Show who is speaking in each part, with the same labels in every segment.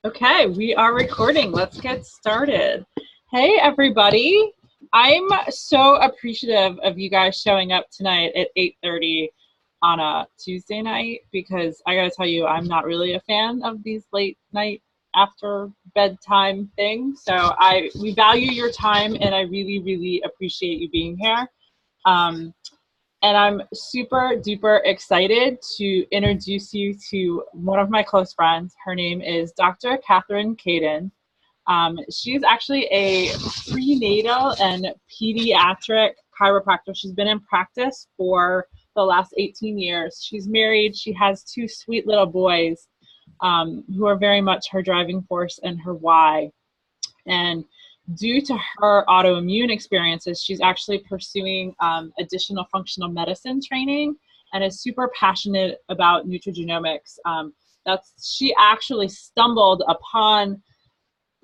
Speaker 1: Okay, we are recording. Let's get started. Hey, everybody. I'm so appreciative of you guys showing up tonight at 8:30 on a Tuesday night because I gotta tell you, I'm not really a fan of these late night after bedtime things. So we value your time and I really, really appreciate you being here. Um, and I'm super duper excited to introduce you to one of my close friends. Her name is Dr. Catherine Caden. She's actually a prenatal and pediatric chiropractor. She's been in practice for the last 18 years. She's married. She has two sweet little boys who are very much her driving force and her why. And due to her autoimmune experiences, she's actually pursuing additional functional medicine training and is super passionate about nutrigenomics. She actually stumbled upon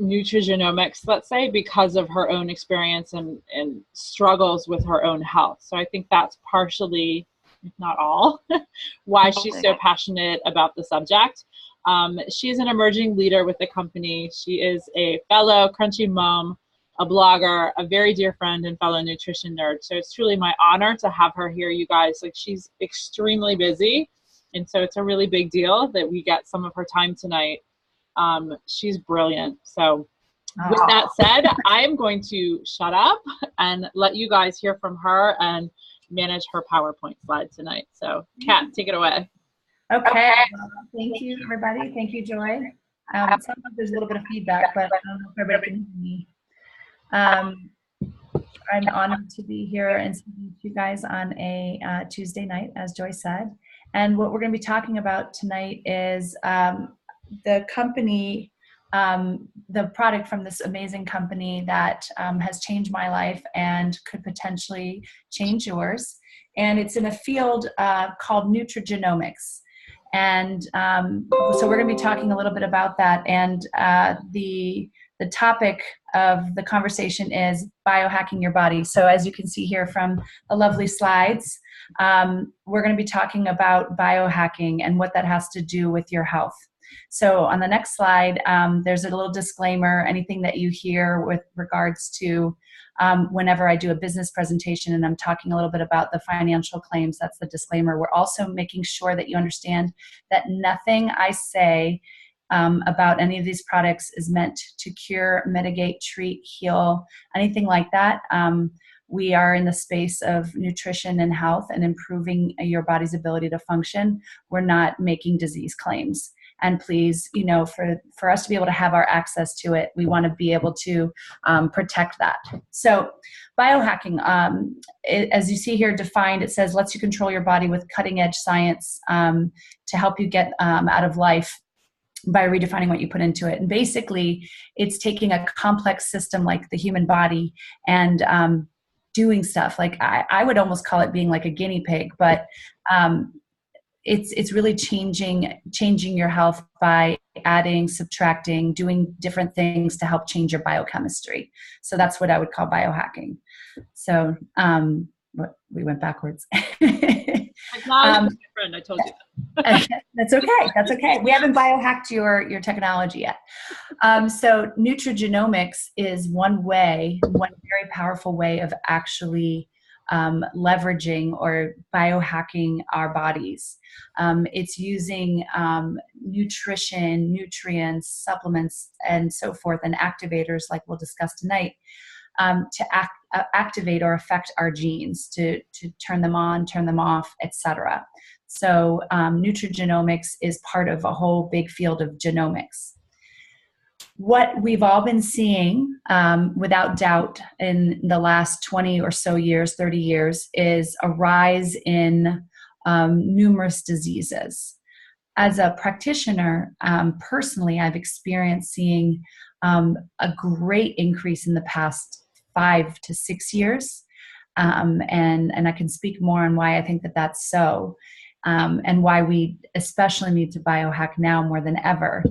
Speaker 1: nutrigenomics, let's say, because of her own experience and struggles with her own health. So I think that's partially, if not all, why she's so passionate about the subject. She's an emerging leader with the company. She is a fellow Crunchy mom, a blogger, a very dear friend and fellow nutrition nerd. So it's truly my honor to have her here, you guys. Like, she's extremely busy. And so it's a really big deal that we get some of her time tonight. She's brilliant. So with that said, I'm going to shut up and let you guys hear from her and manage her PowerPoint slide tonight. So Kat, take it away.
Speaker 2: Okay. Thank you, everybody. Thank you, Joy. It sounds like there's a little bit of feedback, but I don't know if everybody can hear me. I'm honored to be here and speaking to you guys on a Tuesday night, as Joy said. And what we're going to be talking about tonight is the company, the product from this amazing company that has changed my life and could potentially change yours. And it's in a field called nutrigenomics. And so we're going to be talking a little bit about that. And the topic of the conversation is biohacking your body. So as you can see here from the lovely slides, we're going to be talking about biohacking and what that has to do with your health. So on the next slide, there's a little disclaimer. Anything that you hear with regards to whenever I do a business presentation and I'm talking a little bit about the financial claims, that's the disclaimer. We're also making sure that you understand that nothing I say about any of these products is meant to cure, mitigate, treat, heal, anything like that. We are in the space of nutrition and health and improving your body's ability to function. We're not making disease claims. And please, for us to be able to have our access to it, we want to be able to protect that. So biohacking, as you see here defined, it says lets you control your body with cutting edge science to help you get out of life by redefining what you put into it. And basically, it's taking a complex system like the human body and doing stuff. Like I would almost call it being like a guinea pig, but it's really changing your health by adding, subtracting, doing different things to help change your biochemistry. So that's what I would call biohacking. So we went backwards.
Speaker 1: Technology is my friend, I told you that.
Speaker 2: That's okay. That's okay. We haven't biohacked your technology yet. So nutrigenomics is one very powerful way of actually leveraging or biohacking our bodies. It's using nutrition, nutrients, supplements, and so forth, and activators like we'll discuss tonight to activate or affect our genes, to turn them on, turn them off, etc. So nutrigenomics is part of a whole big field of genomics. What we've all been seeing, without doubt, in the last 20 or so years, 30 years, is a rise in numerous diseases. As a practitioner, personally, I've experienced seeing a great increase in the past 5 to 6 years. And I can speak more on why I think that that's so, and why we especially need to biohack now more than ever.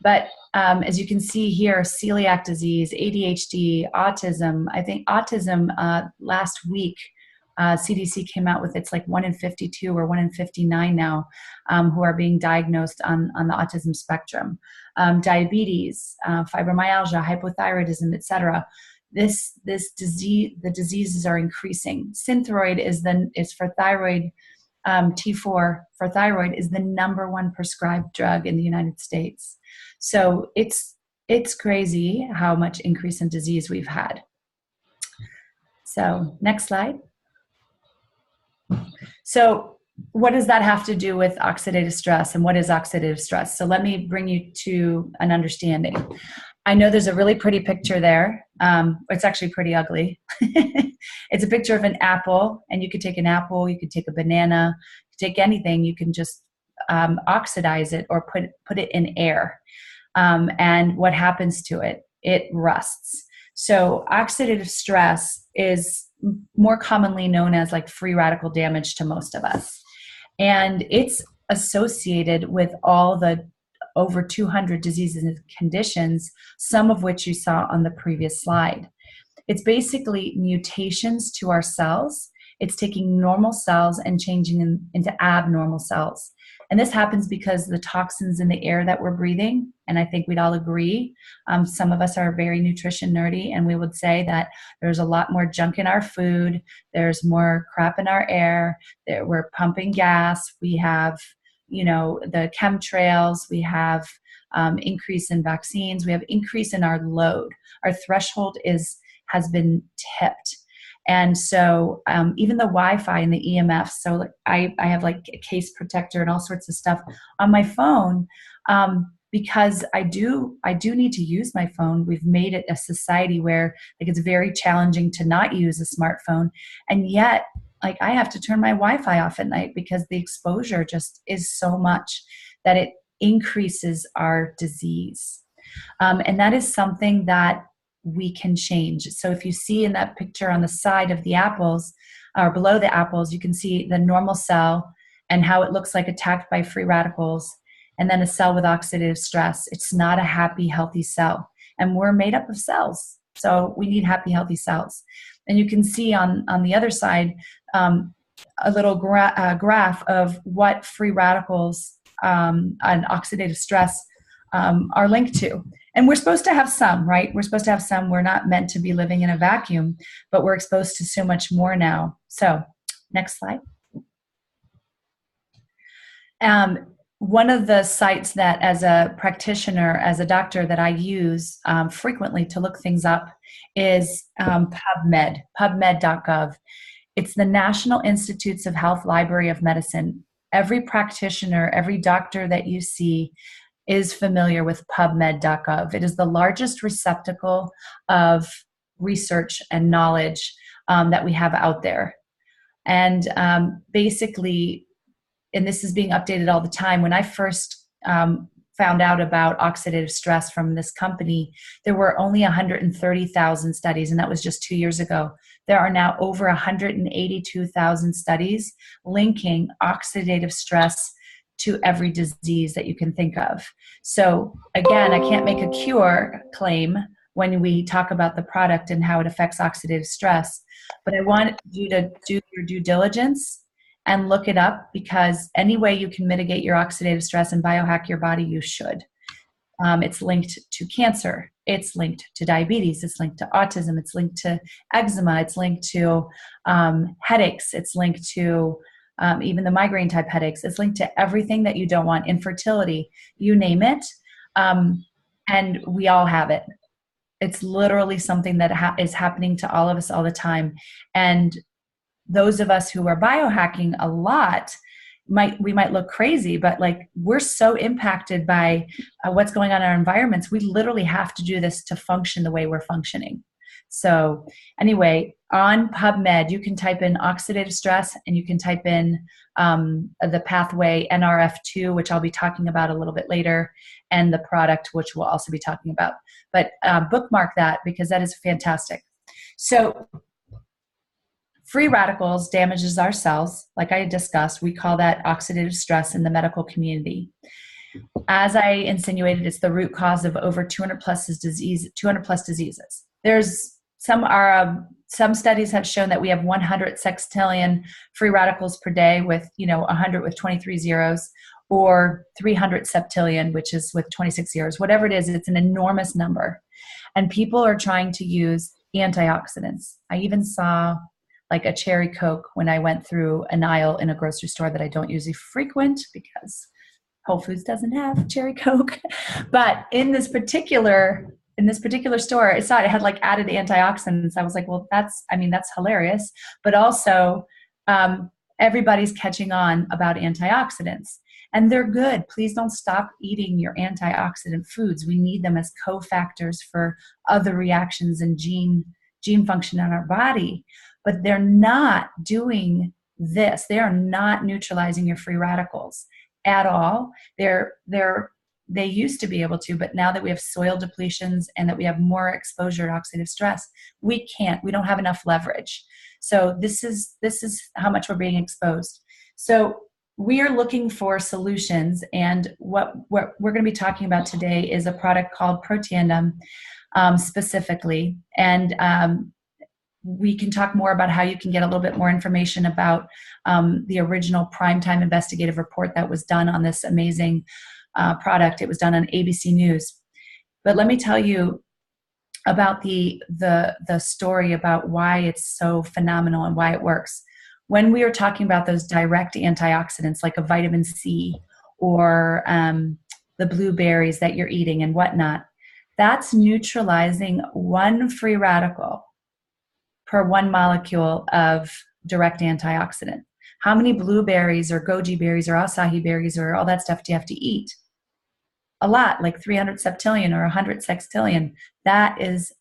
Speaker 2: But as you can see here, celiac disease, ADHD, autism. I think autism last week CDC came out with, it's like 1 in 52 or 1 in 59 now, who are being diagnosed on the autism spectrum. Diabetes, fibromyalgia, hypothyroidism, etc. This disease, the diseases are increasing. Synthroid is for thyroid. T4 for thyroid is the #1 prescribed drug in the United States. So it's crazy how much increase in disease we've had. So next slide. So what does that have to do with oxidative stress, and what is oxidative stress? So let me bring you to an understanding. I know there's a really pretty picture there. It's actually pretty ugly. It's a picture of an apple, and you could take an apple, you could take a banana, you could take anything, you can just oxidize it or put it in air. And what happens to it? It rusts. So oxidative stress is more commonly known as like free radical damage to most of us. And it's associated with all the over 200 diseases and conditions, some of which you saw on the previous slide. It's basically mutations to our cells. It's taking normal cells and changing them into abnormal cells. And this happens because the toxins in the air that we're breathing, and I think we'd all agree, some of us are very nutrition nerdy, and we would say that there's a lot more junk in our food, there's more crap in our air, we're pumping gas, we have, the chemtrails, we have increase in vaccines, we have increase in our load. Our threshold has been tipped. And so even the Wi-Fi and the EMFs, so like I have like a case protector and all sorts of stuff on my phone because I do need to use my phone. We've made it a society where like it's very challenging to not use a smartphone. And yet like I have to turn my Wi-Fi off at night because the exposure just is so much that it increases our disease. And that is something that we can change. So if you see in that picture on the side of the apples or below the apples, you can see the normal cell and how it looks like attacked by free radicals, and then a cell with oxidative stress. It's not a happy, healthy cell. And we're made up of cells. So we need happy, healthy cells. And you can see on the other side, a little graph of what free radicals and oxidative stress are linked to. And we're supposed to have some, right? We're supposed to have some. We're not meant to be living in a vacuum, but we're exposed to so much more now. So next slide. One of the sites that as a practitioner, as a doctor that I use frequently to look things up is PubMed, pubmed.gov. It's the National Institutes of Health Library of Medicine. Every practitioner, every doctor that you see is familiar with PubMed.gov. It is the largest receptacle of research and knowledge that we have out there. And basically, and this is being updated all the time, when I first found out about oxidative stress from this company, there were only 130,000 studies, and that was just 2 years ago. There are now over 182,000 studies linking oxidative stress to every disease that you can think of. So again, I can't make a cure claim when we talk about the product and how it affects oxidative stress, but I want you to do your due diligence and look it up, because any way you can mitigate your oxidative stress and biohack your body, you should. It's linked to cancer. It's linked to diabetes. It's linked to autism. It's linked to eczema. It's linked to headaches. It's linked to even the migraine type headaches. It's linked to everything that you don't want, infertility, you name it. And we all have it. It's literally something that is happening to all of us all the time. And those of us who are biohacking a lot, we might look crazy, but like we're so impacted by what's going on in our environments. We literally have to do this to function the way we're functioning. So anyway, on PubMed, you can type in oxidative stress and you can type in the pathway NRF2, which I'll be talking about a little bit later, and the product, which we'll also be talking about. But bookmark that, because that is fantastic. So free radicals damages our cells. Like I discussed, we call that oxidative stress in the medical community. As I insinuated, it's the root cause of over 200 plus diseases. There's some some studies have shown that we have 100 sextillion free radicals per day with, 100 with 23 zeros, or 300 septillion, which is with 26 zeros. Whatever it is, it's an enormous number. And people are trying to use antioxidants. I even saw like a cherry Coke when I went through an aisle in a grocery store that I don't usually frequent because Whole Foods doesn't have cherry Coke. But in this particular store, I saw it had like added antioxidants. I was like, well, that's hilarious. But also, everybody's catching on about antioxidants. And they're good. Please don't stop eating your antioxidant foods. We need them as cofactors for other reactions and gene function in our body. But they're not doing this. They are not neutralizing your free radicals at all. They used to be able to, but now that we have soil depletions and that we have more exposure to oxidative stress, we don't have enough leverage. So this is how much we're being exposed. So we are looking for solutions, and what we're going to be talking about today is a product called Protandim, specifically. And we can talk more about how you can get a little bit more information about the original primetime investigative report that was done on this amazing product. It was done on ABC News. But let me tell you about the story about why it's so phenomenal and why it works. When we are talking about those direct antioxidants like a vitamin C or the blueberries that you're eating and whatnot, that's neutralizing one free radical per one molecule of direct antioxidant. How many blueberries or goji berries or acai berries or all that stuff do you have to eat? A lot, like 300 septillion or 100 sextillion. That is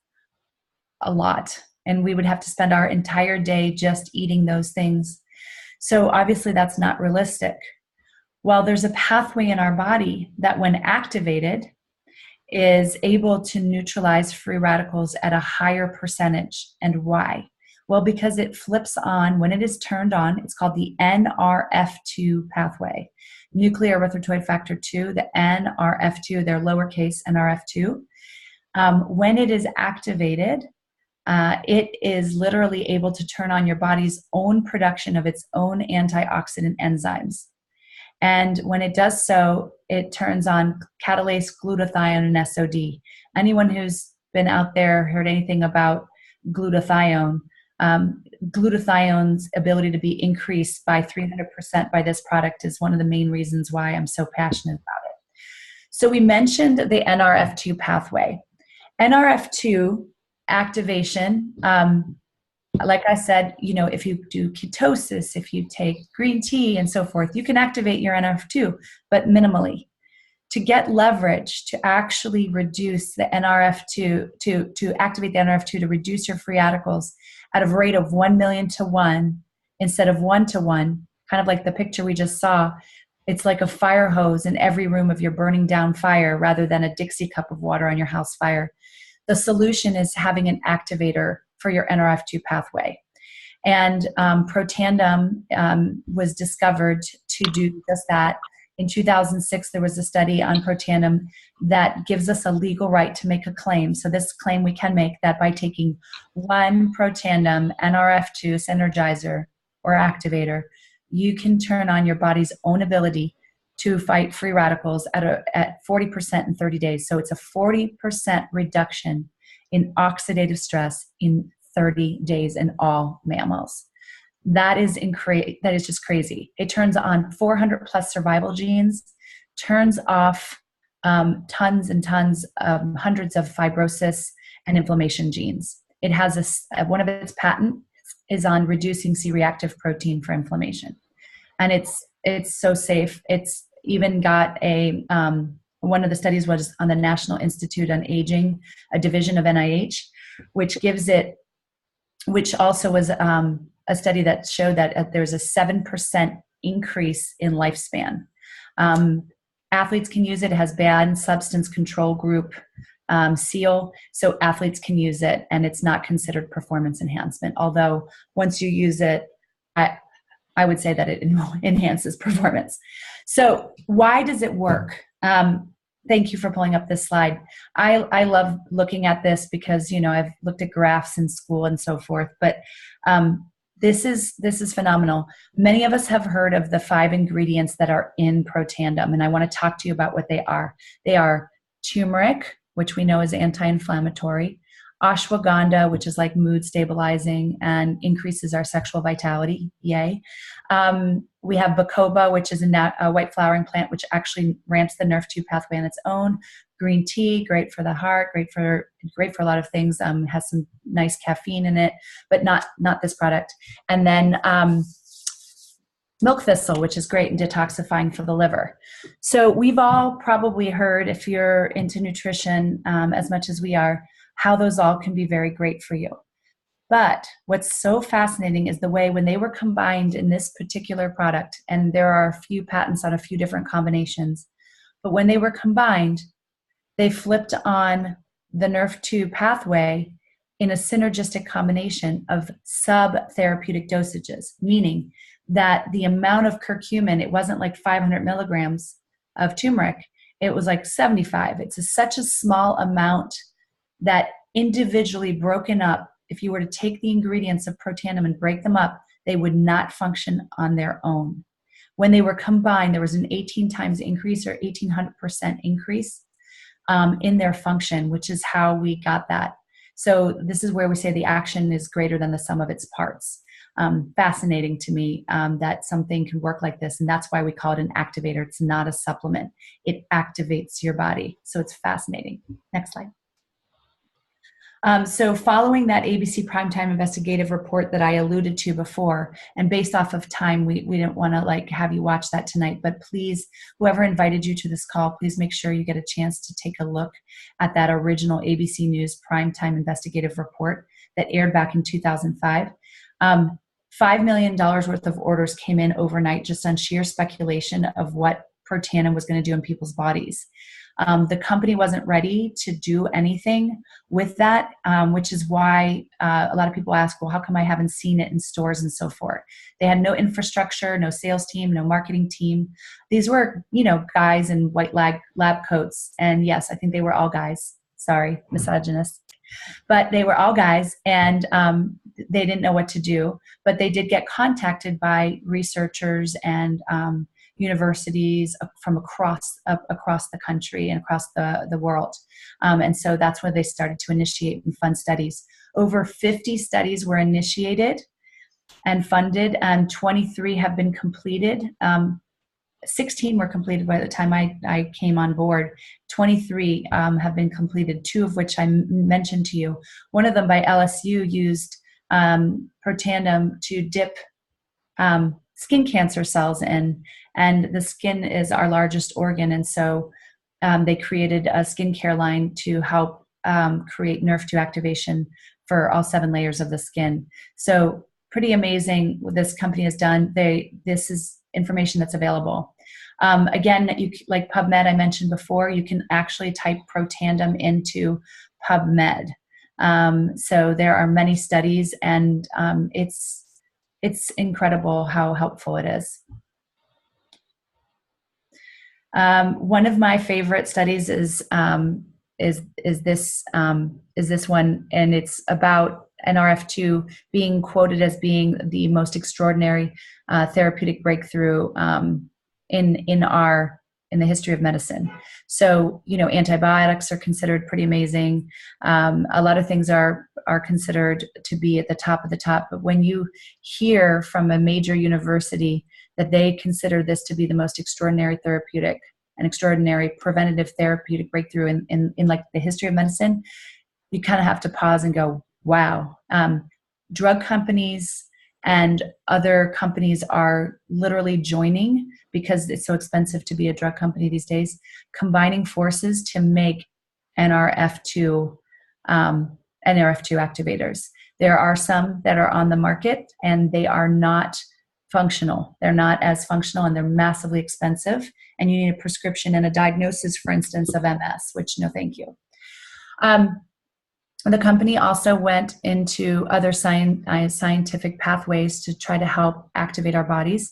Speaker 2: a lot. And we would have to spend our entire day just eating those things. So obviously that's not realistic. Well, there's a pathway in our body that when activated is able to neutralize free radicals at a higher percentage. And why? Well, because it flips on, when it is turned on, it's called the NRF2 pathway. Nuclear erythroid factor 2, the NRF2, they're lowercase NRF2. When it is activated, it is literally able to turn on your body's own production of its own antioxidant enzymes. And when it does so, it turns on catalase, glutathione, and SOD. Anyone who's been out there heard anything about glutathione, glutathione's ability to be increased by 300% by this product is one of the main reasons why I'm so passionate about it. So we mentioned the NRF2 pathway. NRF2 activation, like I said, if you do ketosis, if you take green tea and so forth, you can activate your NRF2, but minimally. To get leverage to actually reduce the NRF2, to activate the NRF2 to reduce your free radicals at a rate of 1 million to 1 instead of 1 to 1, kind of like the picture we just saw. It's like a fire hose in every room of your burning down fire rather than a Dixie cup of water on your house fire. The solution is having an activator for your NRF2 pathway. And Protandim was discovered to do just that. In 2006, there was a study on Protandim that gives us a legal right to make a claim. So this claim we can make that by taking one Protandim NRF2 synergizer or activator, you can turn on your body's own ability to fight free radicals at 40% in 30 days. So it's a 40% reduction in oxidative stress in 30 days in all mammals. That is just crazy. It turns on 400 plus survival genes, turns off tons and tons, hundreds of fibrosis and inflammation genes. It has one of its patents is on reducing C-reactive protein for inflammation. And it's so safe. It's even got one of the studies was on the National Institute on Aging, a division of NIH, which also was a study that showed that there's a 7% increase in lifespan. Athletes can use it. It has banned substance control group seal, so athletes can use it, and it's not considered performance enhancement. Although once you use it, I would say that it enhances performance. So why does it work? thank you for pulling up this slide. I love looking at this because, you know, I've looked at graphs in school and so forth, but this is phenomenal. Many of us have heard of the 5 ingredients that are in Protandim, and I want to talk to you about what they are. They are turmeric, which we know is anti-inflammatory, ashwagandha, which is like mood stabilizing and increases our sexual vitality. Yay. We have bacopa, which is a white flowering plant, which actually ramps the nerve 2 pathway on its own. Green tea, great for the heart, great for a lot of things. Has some nice caffeine in it, but not this product. And then milk thistle, which is great and detoxifying for the liver. So we've all probably heard, if you're into nutrition as much as we are, how those all can be very great for you. But what's so fascinating is the way when they were combined in this particular product, and there are a few patents on a few different combinations, but when they were combined, they flipped on the NRF2 pathway in a synergistic combination of sub-therapeutic dosages, meaning that the amount of curcumin, it wasn't like 500 milligrams of turmeric, it was like 75. It's such a small amount that individually broken up, if you were to take the ingredients of Protandim and break them up, they would not function on their own. When they were combined, there was an 18 times increase or 1800% increase in their function, which is how we got that. So this is where we say the action is greater than the sum of its parts. Fascinating to me that something can work like this, and that's why we call it an activator. It's not a supplement. It activates your body. So it's fascinating. Next slide. So following that ABC Primetime Investigative Report that I alluded to before, and based off of time, we didn't want to like have you watch that tonight, but please, whoever invited you to this call, please make sure you get a chance to take a look at that original ABC News Primetime Investigative Report that aired back in 2005. $5 million worth of orders came in overnight just on sheer speculation of what Protandim was going to do in people's bodies. The company wasn't ready to do anything with that, which is why a lot of people ask, well, how come I haven't seen it in stores and so forth? They had no infrastructure, no sales team, no marketing team. These were, you know, guys in white lab coats. And yes, I think they were all guys. Sorry, misogynist. But they were all guys, and they didn't know what to do. But they did get contacted by researchers and universities from across the country and across the world. And so that's where they started to initiate and fund studies. Over 50 studies were initiated and funded, and 23 have been completed. 16 were completed by the time I came on board. 23 have been completed, 2 of which I mentioned to you. One of them by LSU used Protandim to dip skin cancer cells in, and the skin is our largest organ, and so they created a skincare line to help create NRF2 activation for all 7 layers of the skin. So pretty amazing what this company has done. This is information that's available. Again, like PubMed I mentioned before, you can actually type Protandim into PubMed. So there are many studies, and it's incredible how helpful it is. One of my favorite studies is this one, and it's about NRF2 being quoted as being the most extraordinary therapeutic breakthrough in the history of medicine. So, you know, antibiotics are considered pretty amazing. A lot of things are considered to be at the top of the top. But when you hear from a major university that they consider this to be the most extraordinary therapeutic and extraordinary preventative therapeutic breakthrough in like the history of medicine, you kind of have to pause and go, wow. Drug companies and other companies are literally joining, because it's so expensive to be a drug company these days, combining forces to make NRF2 activators. There are some that are on the market, and they are not functional. They're not as functional, and they're massively expensive. And you need a prescription and a diagnosis, for instance, of MS, which no thank you. The company also went into other scientific pathways to try to help activate our bodies.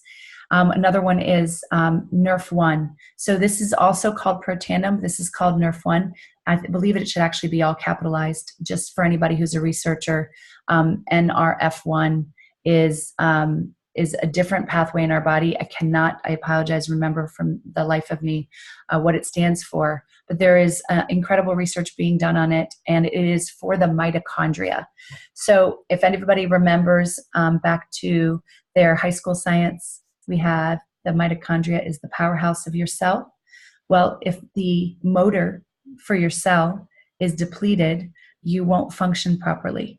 Speaker 2: Another one is NRF1. So this is also called Protandim. This is called NRF1. I believe it should actually be all capitalized just for anybody who's a researcher. NRF1 is a different pathway in our body. I apologize, remember from the life of me what it stands for. But there is incredible research being done on it, and it is for the mitochondria. So if anybody remembers back to their high school science, we had the mitochondria is the powerhouse of your cell. Well, if the motor for your cell is depleted, you won't function properly.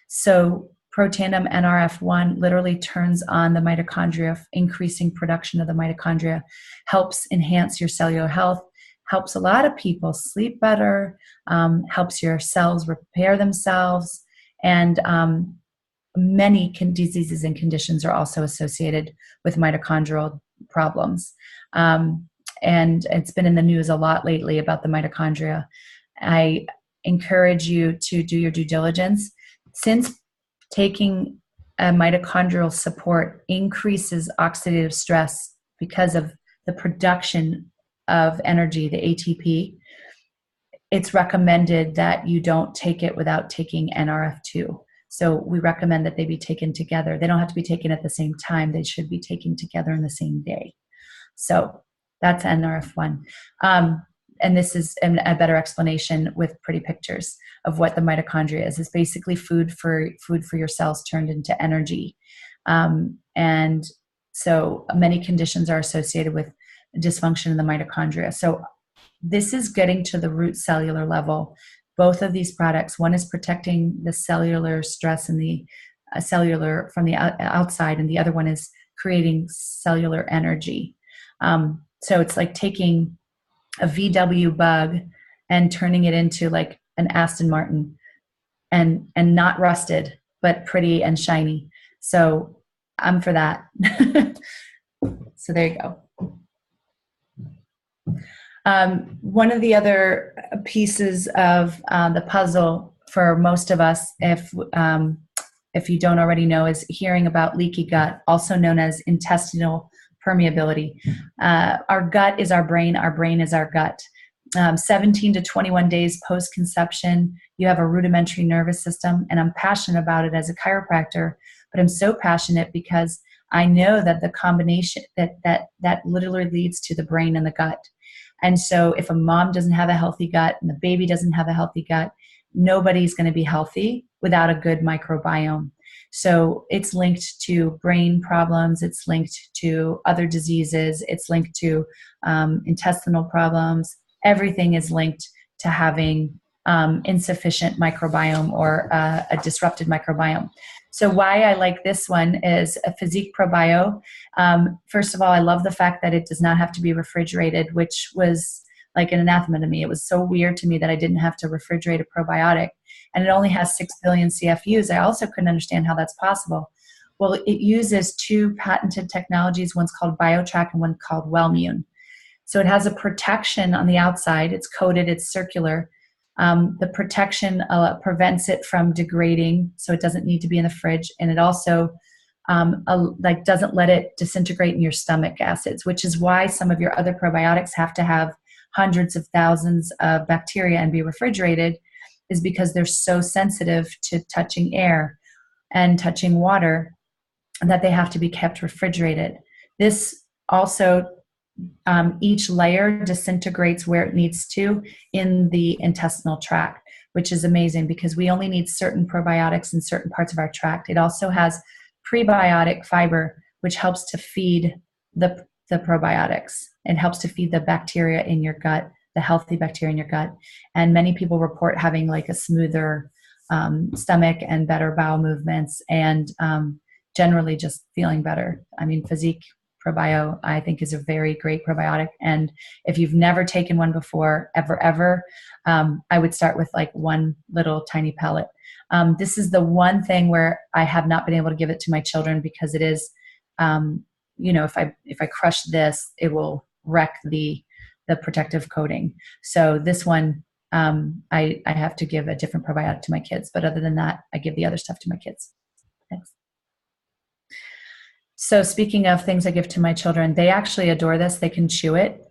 Speaker 2: So Protandim NRF1 literally turns on the mitochondria, increasing production of the mitochondria, helps enhance your cellular health, helps a lot of people sleep better, helps your cells repair themselves, and many diseases and conditions are also associated with mitochondrial problems. And it's been in the news a lot lately about the mitochondria. I encourage you to do your due diligence. Since taking a mitochondrial support increases oxidative stress because of the production of energy, the ATP, it's recommended that you don't take it without taking NRF2. So we recommend that they be taken together. They don't have to be taken at the same time. They should be taken together in the same day. So that's NRF1. And this is a better explanation with pretty pictures of what the mitochondria is. It's basically food for your cells turned into energy. And so many conditions are associated with dysfunction in the mitochondria. So this is getting to the root cellular level. Both of these products, one is protecting the cellular stress and the cellular from the outside, and the other one is creating cellular energy. So it's like taking a VW bug and turning it into like an Aston Martin, and not rusted, but pretty and shiny. So I'm for that. So there you go. One of the other pieces of the puzzle for most of us, if you don't already know, is hearing about leaky gut, also known as intestinal permeability. Our gut is our brain is our gut. 17 to 21 days post-conception, you have a rudimentary nervous system, and I'm passionate about it as a chiropractor, but I'm so passionate because I know that the combination that literally leads to the brain and the gut. And so if a mom doesn't have a healthy gut and the baby doesn't have a healthy gut, nobody's going to be healthy without a good microbiome. So it's linked to brain problems. It's linked to other diseases. It's linked to intestinal problems. Everything is linked to having insufficient microbiome or a disrupted microbiome. So why I like this one is a Physique Probio. First of all, I love the fact that it does not have to be refrigerated, which was like an anathema to me. It was so weird to me that I didn't have to refrigerate a probiotic. And it only has 6 billion CFUs. I also couldn't understand how that's possible. Well, it uses 2 patented technologies. One's called BioTrack and one called Wellmune. So it has a protection on the outside. It's coated, it's circular. The protection prevents it from degrading, so it doesn't need to be in the fridge. And it also doesn't let it disintegrate in your stomach acids, which is why some of your other probiotics have to have hundreds of thousands of bacteria and be refrigerated, is because they're so sensitive to touching air and touching water that they have to be kept refrigerated. This also, each layer disintegrates where it needs to in the intestinal tract, which is amazing because we only need certain probiotics in certain parts of our tract. It also has prebiotic fiber, which helps to feed the probiotics and helps to feed the bacteria in your gut, the healthy bacteria in your gut. And many people report having like a smoother stomach and better bowel movements, and generally just feeling better. I mean, Physique Probio, I think, is a very great probiotic. And if you've never taken one before, ever, I would start with like one little tiny pellet. This is the one thing where I have not been able to give it to my children because it is, if I crush this, it will wreck the protective coating. So this one, I have to give a different probiotic to my kids. But other than that, I give the other stuff to my kids. Thanks. So speaking of things I give to my children, they actually adore this. They can chew it.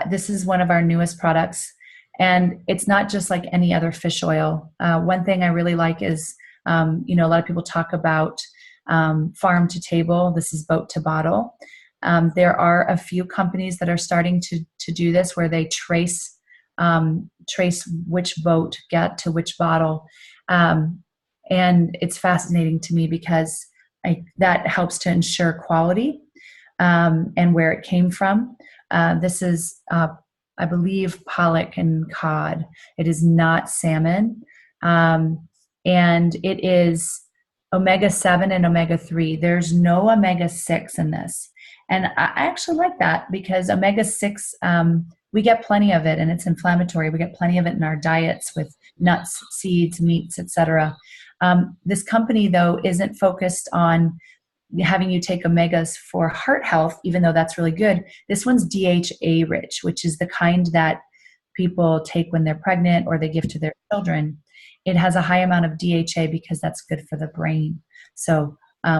Speaker 2: This is one of our newest products, and it's not just like any other fish oil. One thing I really like is, a lot of people talk about farm to table. This is boat to bottle. There are a few companies that are starting to do this, where they trace which boat got to which bottle, and it's fascinating to me because that helps to ensure quality and where it came from. This is, I believe, pollock and cod. It is not salmon. And it is omega-7 and omega-3. There's no omega-6 in this. And I actually like that because omega-6, we get plenty of it, and it's inflammatory. We get plenty of it in our diets with nuts, seeds, meats, etc. This company, though, isn't focused on having you take omegas for heart health, even though that's really good. This one's DHA rich, which is the kind that people take when they're pregnant or they give to their children. It has a high amount of DHA because that's good for the brain. So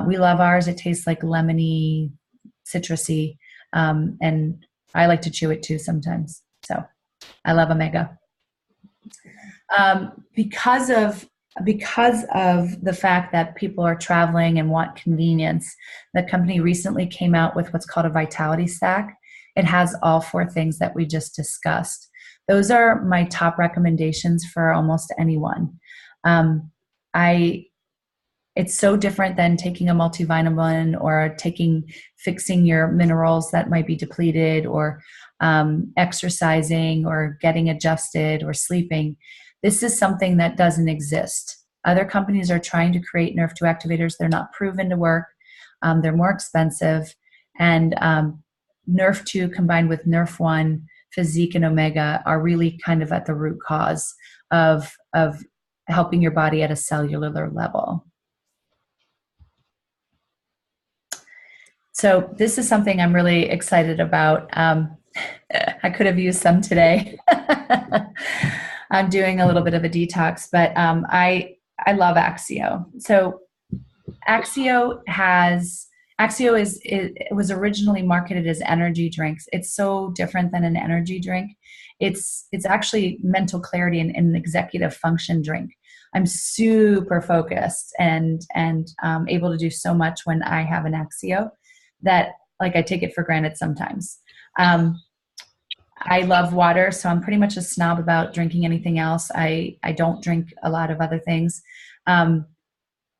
Speaker 2: we love ours. It tastes like lemony, citrusy, and I like to chew it too sometimes. So I love omega. Because of the fact that people are traveling and want convenience, the company recently came out with what's called a vitality stack. It has all 4 things that we just discussed. Those are my top recommendations for almost anyone. It's so different than taking a multivitamin or fixing your minerals that might be depleted, or exercising or getting adjusted or sleeping. This is something that doesn't exist. Other companies are trying to create NRF2 activators. They're not proven to work. They're more expensive. And NRF2 combined with NRF1, Physique, and Omega are really kind of at the root cause of helping your body at a cellular level. So this is something I'm really excited about. I could have used some today. I'm doing a little bit of a detox, but I love Axio. So Axio was originally marketed as energy drinks. It's so different than an energy drink. It's actually mental clarity and an executive function drink. I'm super focused and able to do so much when I have an Axio that, like, I take it for granted sometimes. I love water, so I'm pretty much a snob about drinking anything else. I don't drink a lot of other things.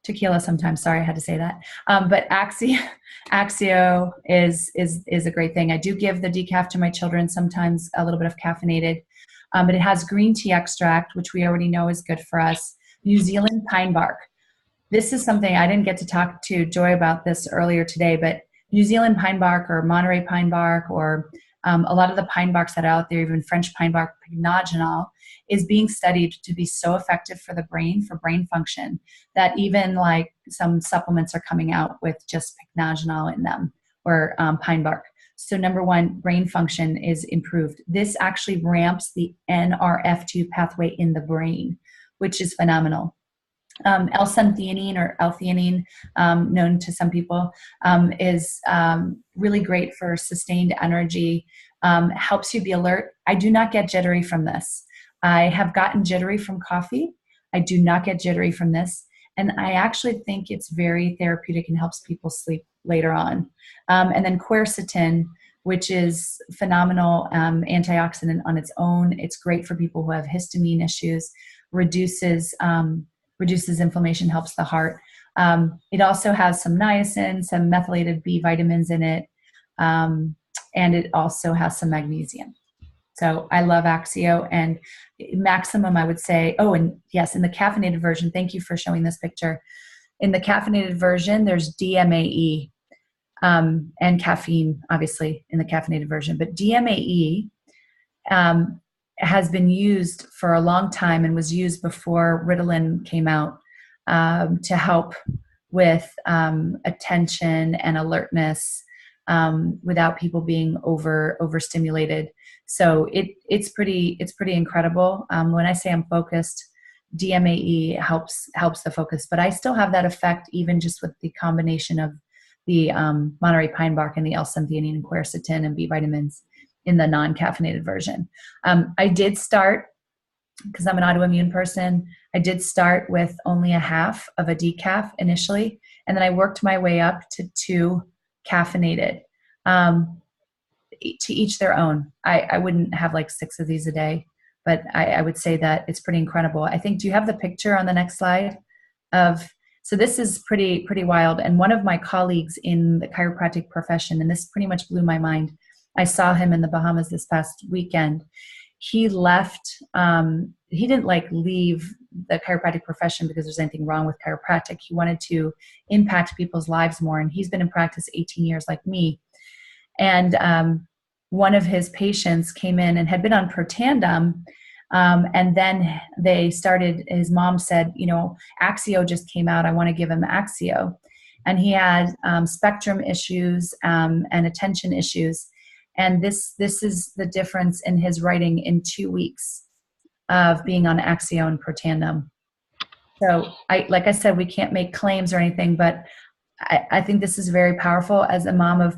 Speaker 2: Tequila sometimes, sorry, I had to say that. But Axio is a great thing. I do give the decaf to my children, sometimes a little bit of caffeinated. But it has green tea extract, which we already know is good for us. New Zealand pine bark. This is something I didn't get to talk to Joy about this earlier today, but New Zealand pine bark or Monterey pine bark, or a lot of the pine barks that are out there, even French pine bark, pycnogenol, is being studied to be so effective for the brain, for brain function, that even like some supplements are coming out with just pycnogenol in them, or pine bark. So number one, brain function is improved. This actually ramps the NRF2 pathway in the brain, which is phenomenal. L-syntheanine, or L-theanine, known to some people, is really great for sustained energy, helps you be alert. I do not get jittery from this. I have gotten jittery from coffee. I do not get jittery from this. And I actually think it's very therapeutic and helps people sleep later on. And then quercetin, which is phenomenal antioxidant on its own. It's great for people who have histamine issues, reduces inflammation, helps the heart. It also has some niacin, some methylated B vitamins in it, and it also has some magnesium. So I love Axio, and maximum, I would say, oh, and yes, in the caffeinated version, thank you for showing this picture. In the caffeinated version, there's DMAE, and caffeine, obviously, in the caffeinated version. But DMAE has been used for a long time and was used before Ritalin came out, to help with attention and alertness, without people being overstimulated. So it's pretty incredible. When I say I'm focused, DMAE helps the focus, but I still have that effect even just with the combination of the Monterey pine bark and the L-syntheanine and quercetin and B vitamins in the non-caffeinated version. I did start, because I'm an autoimmune person, I did start with only a half of a decaf initially, and then I worked my way up to 2 caffeinated. To each their own. I wouldn't have like 6 of these a day, but I would say that it's pretty incredible. I think, do you have the picture on the next slide of, so this is pretty wild. And one of my colleagues in the chiropractic profession, and this pretty much blew my mind, I saw him in the Bahamas this past weekend. He left, he didn't like leave the chiropractic profession because there's anything wrong with chiropractic. He wanted to impact people's lives more. And he's been in practice 18 years like me. And one of his patients came in and had been on Protandim, and then they started, his mom said, you know, Axio just came out, I want to give him Axio. And he had spectrum issues and attention issues. And this is the difference in his writing in 2 weeks of being on Axio and Protandim. So like I said, we can't make claims or anything, but I think this is very powerful. As a mom of,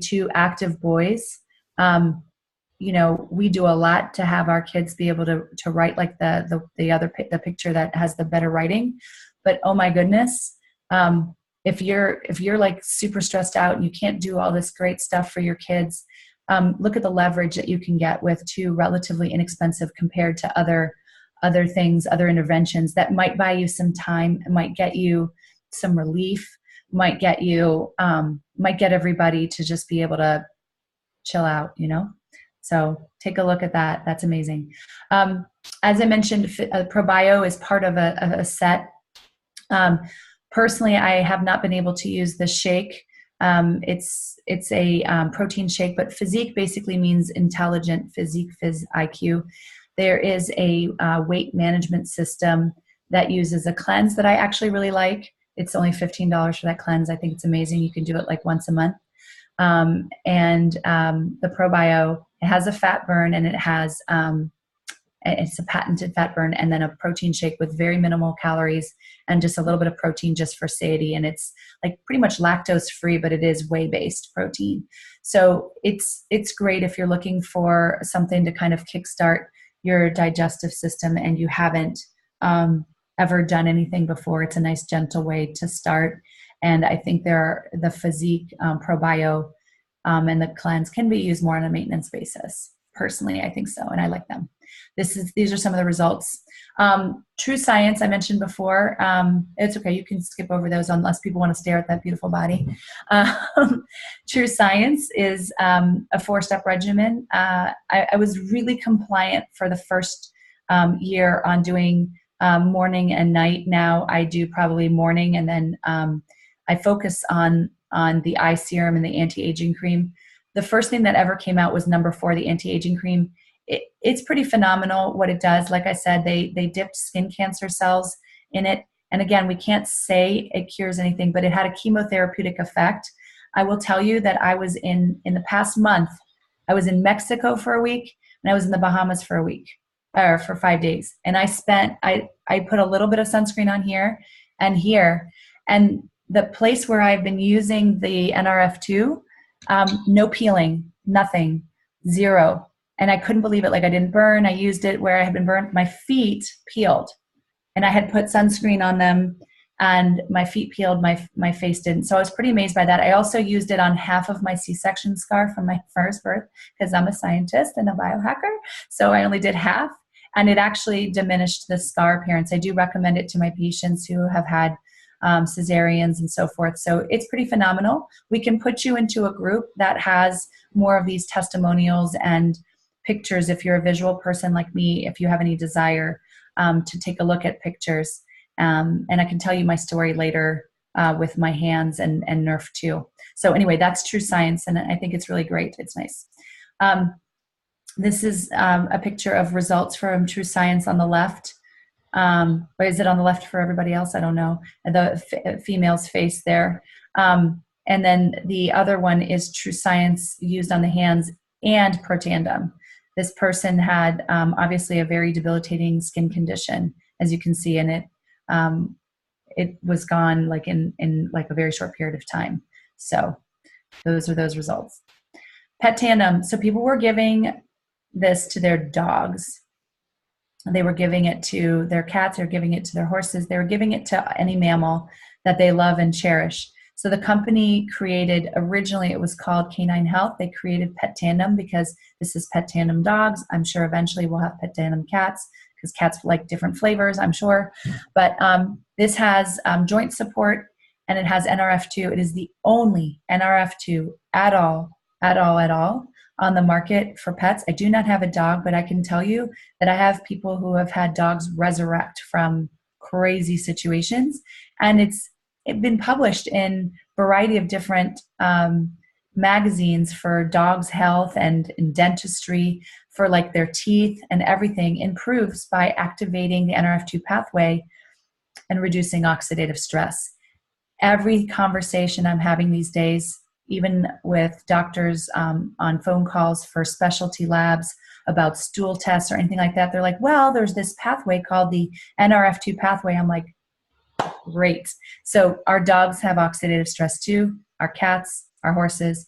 Speaker 2: 2 active boys, you know, we do a lot to have our kids be able to write like the picture that has the better writing. But oh my goodness, if you're like super stressed out and you can't do all this great stuff for your kids, look at the leverage that you can get with 2 relatively inexpensive compared to other things, other interventions that might buy you some time, might get you some relief, might get everybody to just be able to chill out, you know? So take a look at that. That's amazing. As I mentioned, ProBio is part of a set. Personally, I have not been able to use the shake. It's a protein shake, but physique basically means intelligent, physique, phys IQ. There is a weight management system that uses a cleanse that I actually really like. It's only $15 for that cleanse. I think it's amazing. You can do it like once a month. And the ProBio, it has a fat burn, and it has it's a patented fat burn, and then a protein shake with very minimal calories and just a little bit of protein just for satiety. And it's like pretty much lactose free, but it is whey-based protein. So it's great if you're looking for something to kind of kickstart your digestive system and you haven't ever done anything before. It's a nice gentle way to start. And I think the physique ProBio and the cleanse can be used more on a maintenance basis. Personally, I think so, and I like them. These are some of the results. True Science, I mentioned before. It's okay, you can skip over those unless people want to stare at that beautiful body. True Science is a 4-step regimen. I was really compliant for the first year on doing morning and night. Now I do probably morning, and then I focus on the eye serum and the anti-aging cream. The first thing that ever came out was number 4, the anti-aging cream. It's pretty phenomenal what it does. Like I said, they dipped skin cancer cells in it. And again, we can't say it cures anything, but it had a chemotherapeutic effect. I will tell you that I was in the past month, I was in Mexico for a week, and I was in the Bahamas for a week, or for 5 days. And I put a little bit of sunscreen on here and here. And the place where I've been using the NRF2, no peeling, nothing, 0. And I couldn't believe it. Like, I didn't burn. I used it where I had been burned. My feet peeled, and I had put sunscreen on them, and my feet peeled. My face didn't. So I was pretty amazed by that. I also used it on half of my C-section scar from my first birth, because I'm a scientist and a biohacker. So I only did half, and it actually diminished the scar appearance. I do recommend it to my patients who have had cesareans and so forth. So it's pretty phenomenal. We can put you into a group that has more of these testimonials and pictures if you're a visual person like me, if you have any desire to take a look at pictures. And I can tell you my story later with my hands and Nerf too. So anyway, that's True Science, and I think it's really great. It's nice. This is a picture of results from True Science on the left. Or is it on the left for everybody else? I don't know. The female's face there. And then the other one is True Science used on the hands and Protandim. This person had obviously a very debilitating skin condition, as you can see, and it was gone like in like a very short period of time. So those are those results. Pet tandem. So people were giving this to their dogs. They were giving it to their cats. They were giving it to their horses. They were giving it to any mammal that they love and cherish. So the company created, originally it was called Canine Health. They created Pet Tandem because this is Pet Tandem dogs. I'm sure eventually we'll have Pet Tandem cats because cats like different flavors, I'm sure. But this has joint support and it has NRF2. It is the only NRF2 at all on the market for pets. I do not have a dog, but I can tell you that I have people who have had dogs resurrect from crazy situations. And it's been published in a variety of different magazines for dogs' health and in dentistry, for like their teeth and everything, improves by activating the NRF2 pathway and reducing oxidative stress. Every conversation I'm having these days, even with doctors on phone calls for specialty labs about stool tests or anything like that, they're like, well, there's this pathway called the NRF2 pathway. I'm like, great. So our dogs have oxidative stress too, our cats, our horses.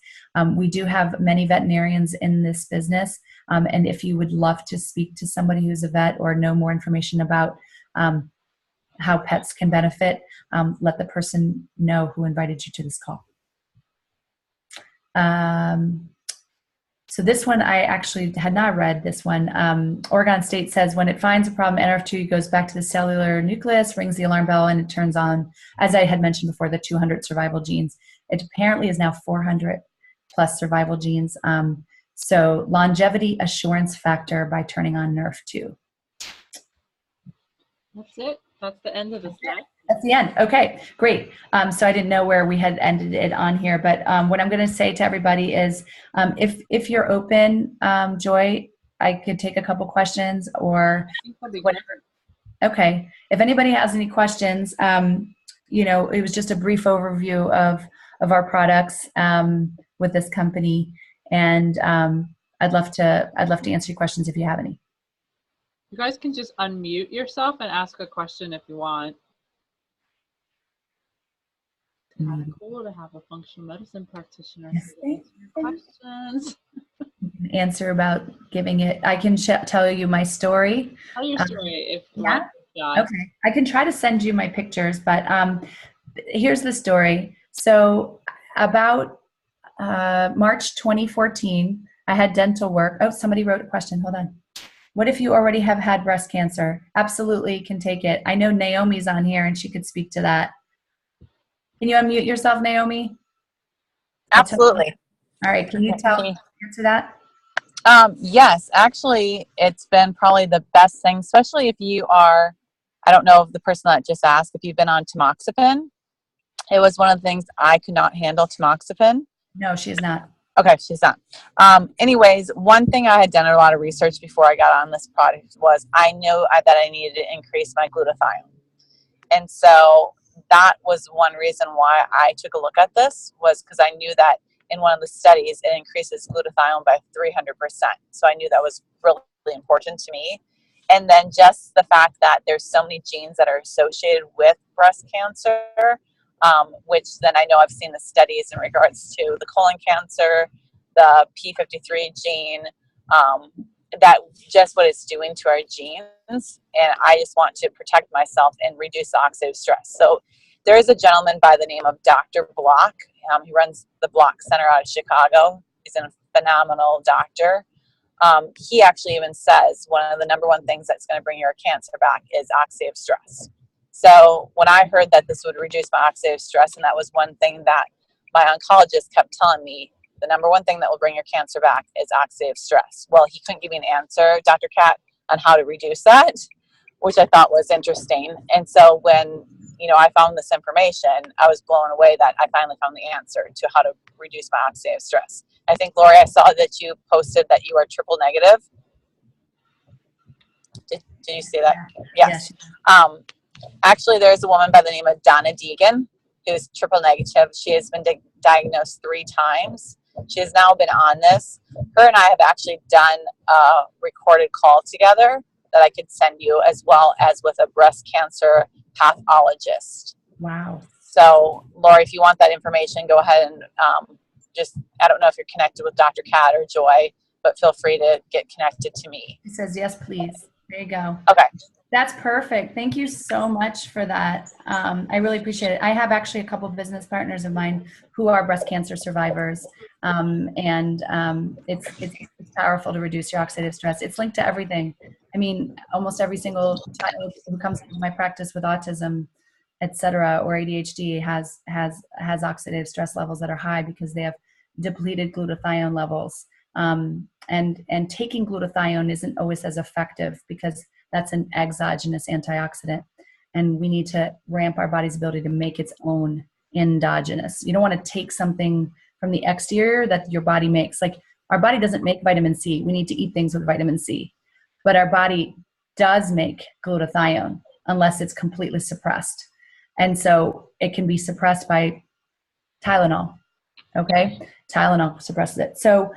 Speaker 2: We do have many veterinarians in this business. And if you would love to speak to somebody who's a vet or know more information about how pets can benefit, let the person know who invited you to this call. So this one, I actually had not read this one. Oregon State says, when it finds a problem, NRF2 goes back to the cellular nucleus, rings the alarm bell, and it turns on, as I had mentioned before, the 200 survival genes. It apparently is now 400 plus survival genes. So longevity assurance factor by turning on NRF2.
Speaker 1: That's it. That's the end of the slide.
Speaker 2: That's the end. Okay, great. So I didn't know where we had ended it on here, but what I'm going to say to everybody is, if you're open, Joy, I could take a couple questions or whatever. Okay. If anybody has any questions, it was just a brief overview of our products with this company, and I'd love to answer your questions if you have any.
Speaker 1: You guys can just unmute yourself and ask a question if you want. Kind of cool to have a functional medicine practitioner answer questions.
Speaker 2: Answer about giving it. I can tell you my story.
Speaker 1: Tell your story
Speaker 2: yeah. Okay. I can try to send you my pictures, but here's the story. So about March 2014, I had dental work. Oh, somebody wrote a question. Hold on. What if you already have had breast cancer? Absolutely can take it. I know Naomi's on here and she could speak to that. Can you unmute yourself, Naomi?
Speaker 3: Absolutely.
Speaker 2: All right. Can you answer that?
Speaker 3: Yes, actually, it's been probably the best thing, especially if you are, I don't know if the person that just asked, if you've been on tamoxifen. It was one of the things I could not handle, tamoxifen.
Speaker 2: No, she's not.
Speaker 3: Okay, she's not. Anyways, one thing I had done a lot of research before I got on this product was I knew that I needed to increase my glutathione. And so that was one reason why I took a look at this, was because I knew that in one of the studies, it increases glutathione by 300%. So I knew that was really important to me. And then just the fact that there's so many genes that are associated with breast cancer, which then I know I've seen the studies in regards to the colon cancer, the P53 gene, that just what it's doing to our genes. And I just want to protect myself and reduce oxidative stress. So there is a gentleman by the name of Dr. Block. He runs the Block Center out of Chicago. He's a phenomenal doctor. He actually even says one of the number one things that's going to bring your cancer back is oxidative stress. So when I heard that this would reduce my oxidative stress, and that was one thing that my oncologist kept telling me, the number one thing that will bring your cancer back is oxidative stress. Well, he couldn't give me an answer, Dr. Kat, on how to reduce that, which I thought was interesting. And so when I found this information, I was blown away that I finally found the answer to how to reduce my oxidative stress. I think, Lori, I saw that you posted that you are triple negative. Did you see that? Yes. Actually, there's a woman by the name of Donna Deegan who's triple negative. She has been diagnosed 3 times. She has now been on this. Her and I have actually done a recorded call together that I could send you, as well as with a breast cancer pathologist.
Speaker 2: Wow.
Speaker 3: So, Lori, if you want that information, go ahead and just, I don't know if you're connected with Dr. Kat or Joy, but feel free to get connected to me.
Speaker 2: He says, yes, please. There you go.
Speaker 3: Okay.
Speaker 2: That's perfect. Thank you so much for that. I really appreciate it. I have actually a couple of business partners of mine who are breast cancer survivors. It's powerful to reduce your oxidative stress. It's linked to everything. I mean, almost every single child who comes into my practice with autism, et cetera, or ADHD has oxidative stress levels that are high because they have depleted glutathione levels. And taking glutathione isn't always as effective because that's an exogenous antioxidant. And we need to ramp our body's ability to make its own endogenous. You don't want to take something from the exterior that your body makes. Like our body doesn't make vitamin C. We need to eat things with vitamin C. But our body does make glutathione unless it's completely suppressed. And so it can be suppressed by Tylenol. Okay? Tylenol suppresses it. So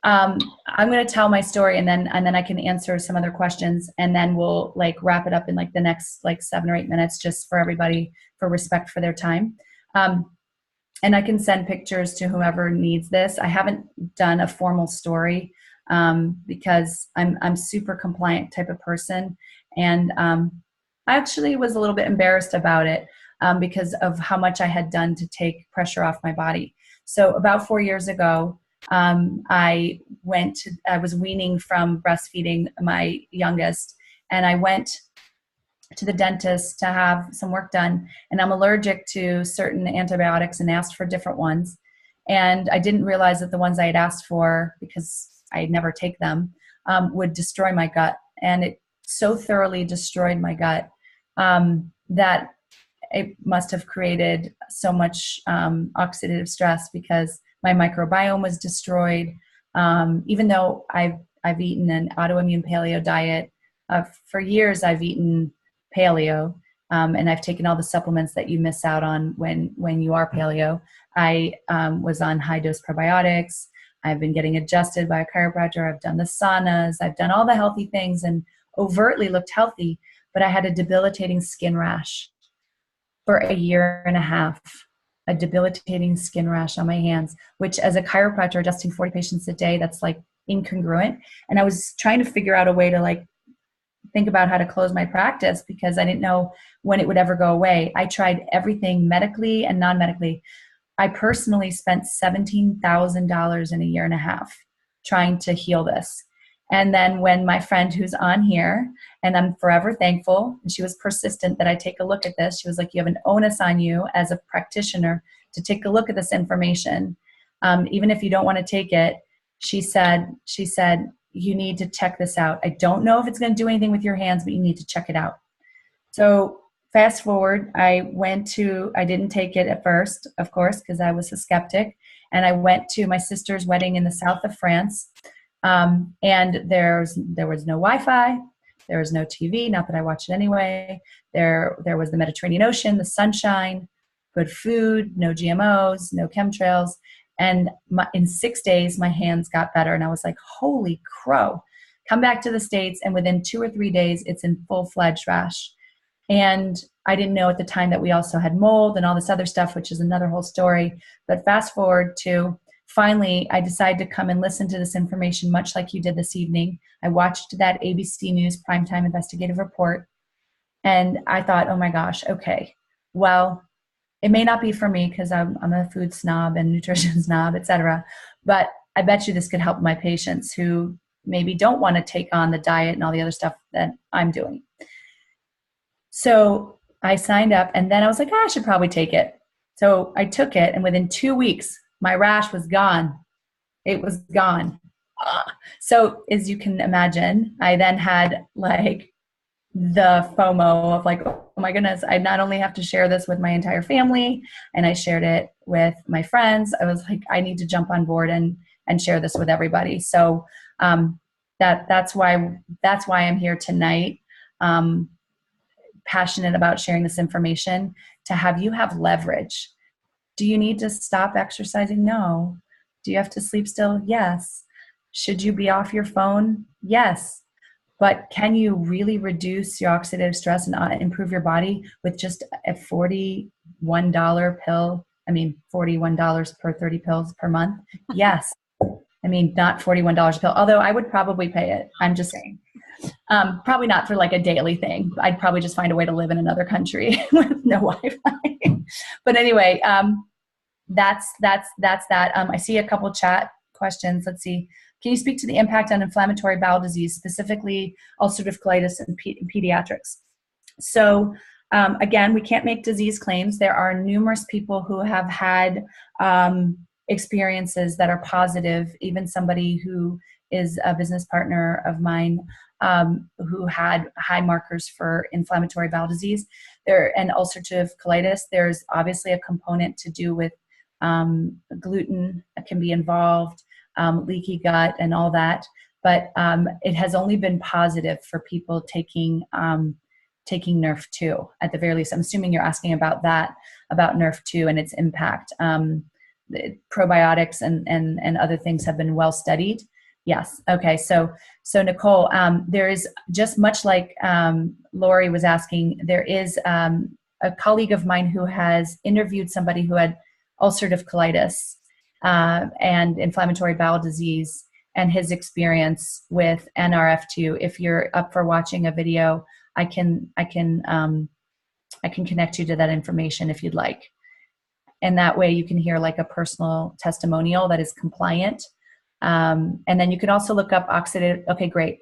Speaker 2: I'm going to tell my story and then I can answer some other questions and then we'll like wrap it up in like the next like 7 or 8 minutes just for everybody for respect for their time. And I can send pictures to whoever needs this. I haven't done a formal story because I'm super compliant type of person. And I actually was a little bit embarrassed about it because of how much I had done to take pressure off my body. So about 4 years ago, I was weaning from breastfeeding my youngest, and I went to the dentist to have some work done, and I'm allergic to certain antibiotics and asked for different ones. And I didn't realize that the ones I had asked for, because I never take them, would destroy my gut. And it so thoroughly destroyed my gut that it must have created so much oxidative stress because my microbiome was destroyed. Even though I've eaten an autoimmune paleo diet for years, I've eaten paleo, and I've taken all the supplements that you miss out on when you are paleo. I was on high dose probiotics. I've been getting adjusted by a chiropractor. I've done the saunas. I've done all the healthy things and overtly looked healthy, but I had a debilitating skin rash for a year and a half. A debilitating skin rash on my hands, which as a chiropractor adjusting 40 patients a day, that's like incongruent. And I was trying to figure out a way to like think about how to close my practice because I didn't know when it would ever go away. I tried everything medically and non-medically. I personally spent $17,000 in a year and a half trying to heal this. And then when my friend who's on here, and I'm forever thankful, and she was persistent that I take a look at this. She was like, you have an onus on you as a practitioner to take a look at this information. Even if you don't want to take it, she said, you need to check this out. I don't know if it's going to do anything with your hands, but you need to check it out. So fast forward, I didn't take it at first, of course, because I was a skeptic. And I went to my sister's wedding in the south of France. And there was no Wi-Fi, there was no TV, not that I watched it anyway. There was the Mediterranean Ocean, the sunshine, good food, no GMOs, no chemtrails. And in 6 days, my hands got better. And I was like, holy crow, come back to the States. And within 2 or 3 days, it's in full-fledged rash. And I didn't know at the time that we also had mold and all this other stuff, which is another whole story. But fast forward to finally, I decided to come and listen to this information, much like you did this evening. I watched that ABC News primetime investigative report, and I thought, oh my gosh, okay, well, it may not be for me because I'm a food snob and nutrition snob, etc. But I bet you this could help my patients who maybe don't want to take on the diet and all the other stuff that I'm doing. So I signed up, and then I was like, I should probably take it. So I took it, and within 2 weeks, my rash was gone. It was gone. So as you can imagine, I then had like the FOMO of like, oh my goodness, I not only have to share this with my entire family, and I shared it with my friends. I was like, I need to jump on board and share this with everybody. So that's why I'm here tonight. Passionate about sharing this information to have you have leverage. Do you need to stop exercising? No. Do you have to sleep still? Yes. Should you be off your phone? Yes. But can you really reduce your oxidative stress and improve your body with just a 40 $41 pill. I mean, $41 per 30 pills per month. Yes. I mean, not $41 a pill, although I would probably pay it. I'm just saying. Probably not for like a daily thing. I'd probably just find a way to live in another country with no Wi-Fi. But anyway, that's that. I see a couple chat questions. Let's see. Can you speak to the impact on inflammatory bowel disease, specifically ulcerative colitis in pediatrics? So again, we can't make disease claims. There are numerous people who have had experiences that are positive, even somebody who is a business partner of mine who had high markers for inflammatory bowel disease and ulcerative colitis. There's obviously a component to do with gluten can be involved, leaky gut and all that, but it has only been positive for people taking Nerf 2 at the very least. I'm assuming you're asking about that, about Nerf 2 and its impact. The probiotics and other things have been well studied. Yes. Okay. So Nicole, there is, just much like Lori was asking, there is a colleague of mine who has interviewed somebody who had ulcerative colitis and inflammatory bowel disease and his experience with NRF2. If you're up for watching a video, I can connect you to that information if you'd like. And that way you can hear like a personal testimonial that is compliant. And then you can also look up oxidative. Okay, great.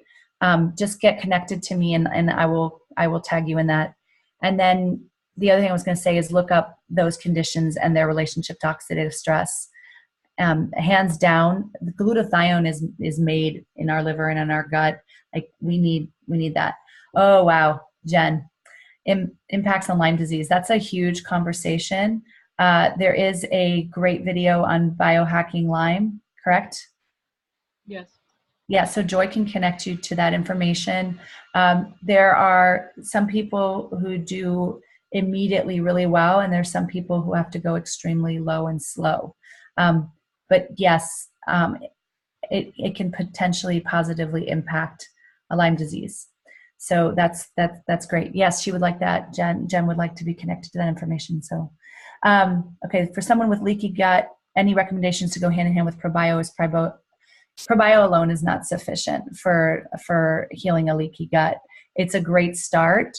Speaker 2: Just get connected to me and I will tag you in that. And then the other thing I was going to say is look up those conditions and their relationship to oxidative stress. Hands down, the glutathione is made in our liver and in our gut. Like we need that. Oh, wow. Jen, impacts on Lyme disease. That's a huge conversation. There is a great video on biohacking Lyme, correct?
Speaker 1: Yes.
Speaker 2: Yeah, so Joy can connect you to that information. There are some people who do immediately really well, and there's some people who have to go extremely low and slow. But yes, it can potentially positively impact a Lyme disease. So that's great. Yes, she would like that. Jen would like to be connected to that information. So, okay, for someone with leaky gut, any recommendations to go hand in hand with probio is probio alone is not sufficient for healing a leaky gut. It's a great start.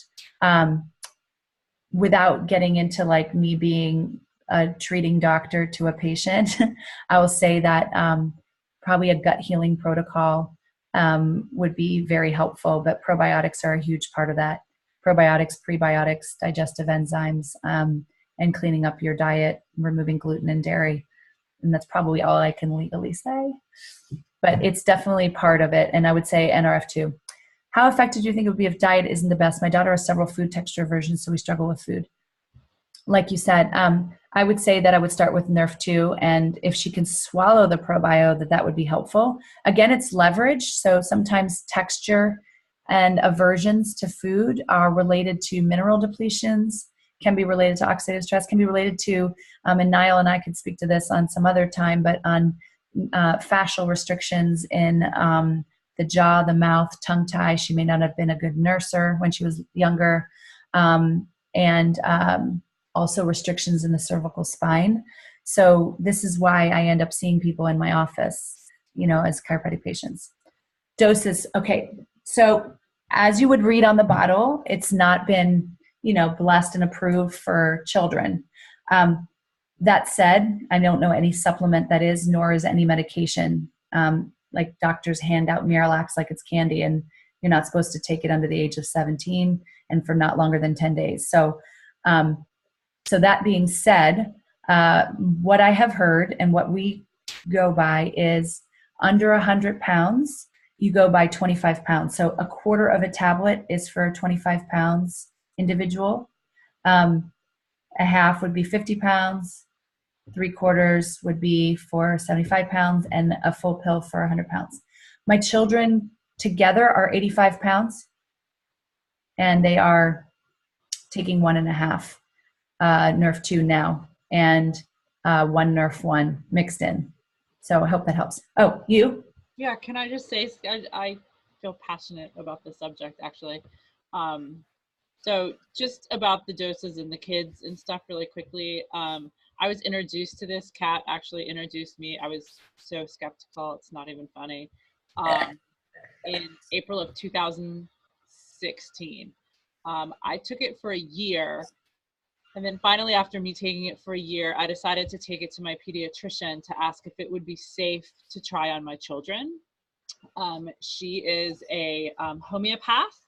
Speaker 2: Without getting into like me being a treating doctor to a patient, I will say that probably a gut healing protocol would be very helpful, but probiotics are a huge part of that. Probiotics, prebiotics, digestive enzymes, and cleaning up your diet, removing gluten and dairy. And that's probably all I can legally say. But it's definitely part of it. And I would say NRF2. How effective do you think it would be if diet isn't the best? My daughter has several food texture aversions, so we struggle with food. Like you said, I would say that I would start with Nerf 2, and if she can swallow the probio, that would be helpful. Again, it's leverage, so sometimes texture and aversions to food are related to mineral depletions, can be related to oxidative stress, can be related to, and Niall and I could speak to this on some other time, but on fascial restrictions in the jaw, the mouth, tongue tie. She may not have been a good nurser when she was younger. And also restrictions in the cervical spine. So this is why I end up seeing people in my office, as chiropractic patients. Doses. Okay. So as you would read on the bottle, it's not been, blessed and approved for children. That said, I don't know any supplement that is, nor is any medication. Like doctors hand out Miralax like it's candy, and you're not supposed to take it under the age of 17 and for not longer than 10 days. So that being said, what I have heard and what we go by is under 100 pounds, you go by 25 pounds. So a quarter of a tablet is for a 25 pounds individual. A half would be 50 pounds. 3/4 would be for 75 pounds, and a full pill for 100 pounds. My children together are 85 pounds, and they are taking 1.5 Nerf 2 now, and 1 Nerf 1 mixed in. So I hope that helps. Oh, you?
Speaker 1: Yeah, can I just say, I feel passionate about this subject, actually. So just about the doses and the kids and stuff really quickly. I was introduced to this. Cat actually introduced me. I was so skeptical. It's not even funny. In April of 2016. I took it for a year. And then finally, after me taking it for a year, I decided to take it to my pediatrician to ask if it would be safe to try on my children. She is a homeopath.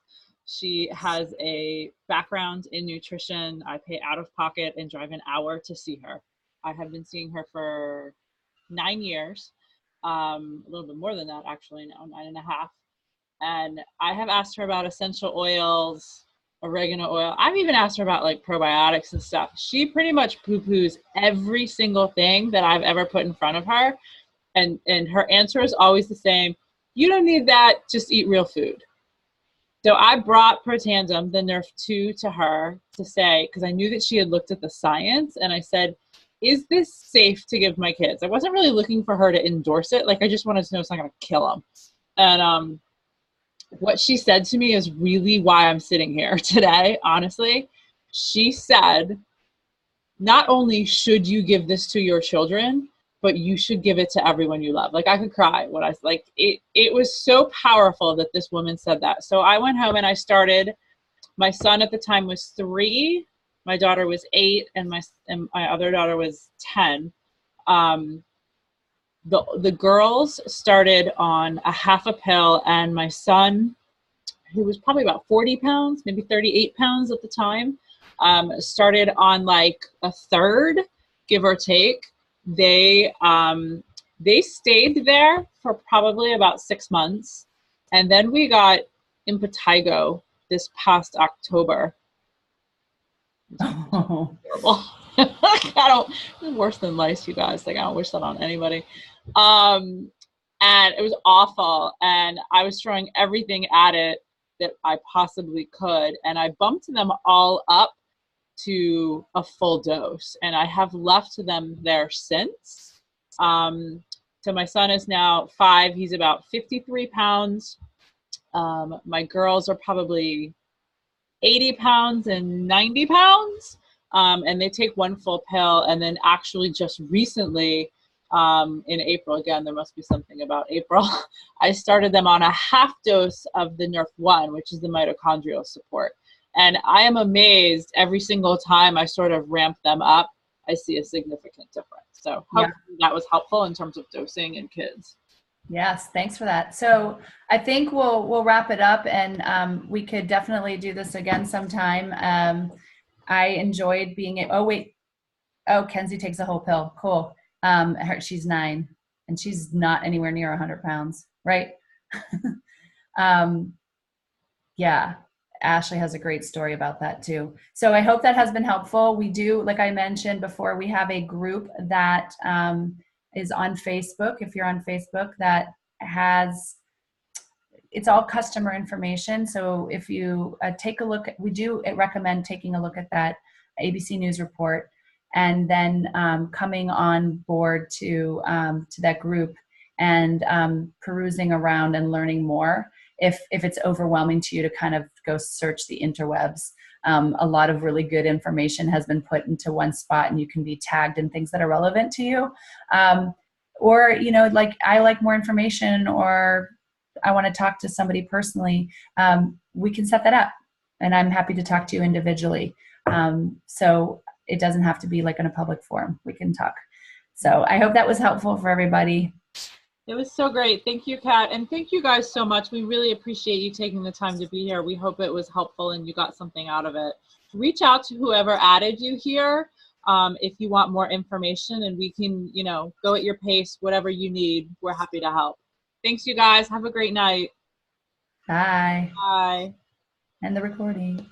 Speaker 1: She has a background in nutrition. I pay out of pocket and drive an hour to see her. I have been seeing her for 9 years, a little bit more than that actually now, 9.5. And I have asked her about essential oils, oregano oil. I've even asked her about like probiotics and stuff. She pretty much poo-poos every single thing that I've ever put in front of her. And her answer is always the same. You don't need that, just eat real food. So I brought Protandim, the Nerf 2, to her to say, because I knew that she had looked at the science, and I said, is this safe to give my kids? I wasn't really looking for her to endorse it. Like, I just wanted to know it's not going to kill them. And what she said to me is really why I'm sitting here today, honestly. She said, not only should you give this to your children, but you should give it to everyone you love. Like, I could cry when I like it. It was so powerful that this woman said that. So I went home and I started. My son at the time was 3, my daughter was 8, and my other daughter was 10. The girls started on a half a pill, and my son, who was probably about 40 pounds, maybe 38 pounds at the time, started on like a third, give or take. They stayed there for probably about 6 months. And then we got impetigo this past October.
Speaker 2: Oh.
Speaker 1: Horrible. It's worse than lice, you guys. Like, I don't wish that on anybody. And it was awful. And I was throwing everything at it that I possibly could. And I bumped them all up to a full dose. And I have left them there since. So my son is now 5. He's about 53 pounds. My girls are probably 80 pounds and 90 pounds. And they take one full pill. And then actually just recently, in April, again, there must be something about April, I started them on a half dose of the Nerf 1, which is the mitochondrial support. And I am amazed every single time I sort of ramp them up, I see a significant difference. So hopefully that was helpful in terms of dosing in kids.
Speaker 2: Yes, thanks for that. So I think we'll wrap it up, and we could definitely do this again sometime. I enjoyed being Kenzie takes a whole pill. Cool. She's 9, and she's not anywhere near 100 pounds, right? Yeah. Ashley has a great story about that too. So I hope that has been helpful. We do, like I mentioned before, we have a group that is on Facebook. If you're on Facebook, that it's all customer information. So if you take a look, we do recommend taking a look at that ABC News report, and then coming on board to that group and perusing around and learning more. If it's overwhelming to you to kind of go search the interwebs, a lot of really good information has been put into one spot, and you can be tagged in things that are relevant to you. Or, like, I like more information, or I want to talk to somebody personally, we can set that up, and I'm happy to talk to you individually. So it doesn't have to be like in a public forum. We can talk. So I hope that was helpful for everybody.
Speaker 1: It was so great. Thank you, Kat. And thank you guys so much. We really appreciate you taking the time to be here. We hope it was helpful and you got something out of it. Reach out to whoever added you here if you want more information, and we can, go at your pace, whatever you need. We're happy to help. Thanks, you guys. Have a great night.
Speaker 2: Bye.
Speaker 1: Bye.
Speaker 2: End the recording.